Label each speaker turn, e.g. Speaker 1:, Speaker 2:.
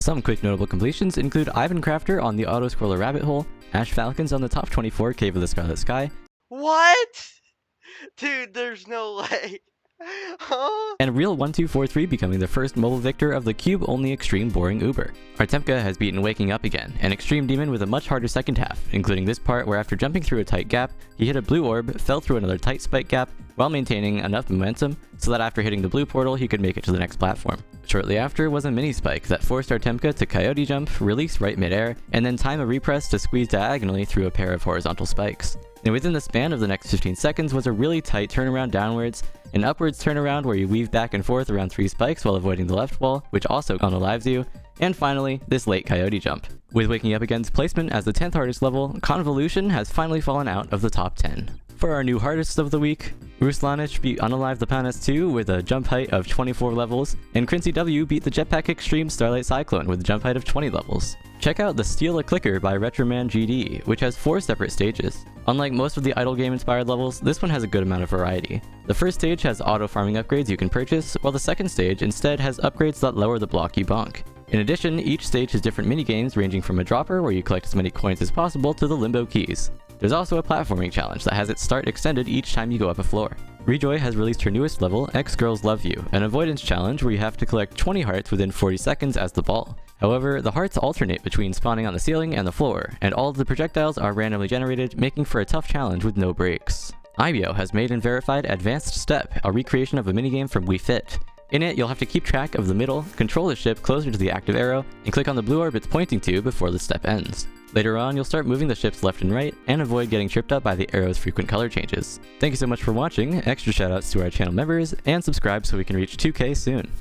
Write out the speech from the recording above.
Speaker 1: Some quick notable completions include Ivan Crafter on the Auto-Scroller Rabbit Hole, Ash Falcons on the top 24 Cave of the Scarlet Sky,
Speaker 2: What? Dude, there's no way. Huh?
Speaker 1: and Real1243 becoming the first mobile victor of the cube-only Extreme Boring Uber. Artemka has beaten Waking Up Again, an Extreme Demon with a much harder second half, including this part where after jumping through a tight gap, he hit a blue orb, fell through another tight spike gap, while maintaining enough momentum so that after hitting the blue portal he could make it to the next platform. Shortly after was a mini spike that forced Artemka to coyote jump, release right midair, and then time a repress to squeeze diagonally through a pair of horizontal spikes. And within the span of the next 15 seconds was a really tight turnaround downwards, an upwards turnaround where you weave back and forth around 3 spikes while avoiding the left wall, which also unalives you, and finally, this late coyote jump. With Waking Up Again's placement as the 10th hardest level, Convolution has finally fallen out of the top 10. For our new hardest of the week, Ruslanych beat UNALIVE the PANAS 2 with a jump height of 24 levels, and krinsiw beat the Jetpack Extreme Starlight Cyclone with a jump height of 20 levels. Check out the Steal a Clicker by retromanGD, which has 4 separate stages. Unlike most of the idle game inspired levels, this one has a good amount of variety. The first stage has auto farming upgrades you can purchase, while the second stage instead has upgrades that lower the block you bonk. In addition, each stage has different minigames ranging from a dropper where you collect as many coins as possible to the limbo keys. There's also a platforming challenge that has its start extended each time you go up a floor. Rejoi has released her newest level, X Girls Love You, an avoidance challenge where you have to collect 20 hearts within 40 seconds as the ball. However, the hearts alternate between spawning on the ceiling and the floor, and all of the projectiles are randomly generated, making for a tough challenge with no breaks. Aibyou has made and verified Advanced Step, a recreation of a minigame from Wii Fit. In it, you'll have to keep track of the middle, control the ship closer to the active arrow, and click on the blue orb it's pointing to before the step ends. Later on, you'll start moving the ships left and right, and avoid getting tripped up by the arrow's frequent color changes. Thank you so much for watching, extra shoutouts to our channel members, and subscribe so we can reach 2K soon.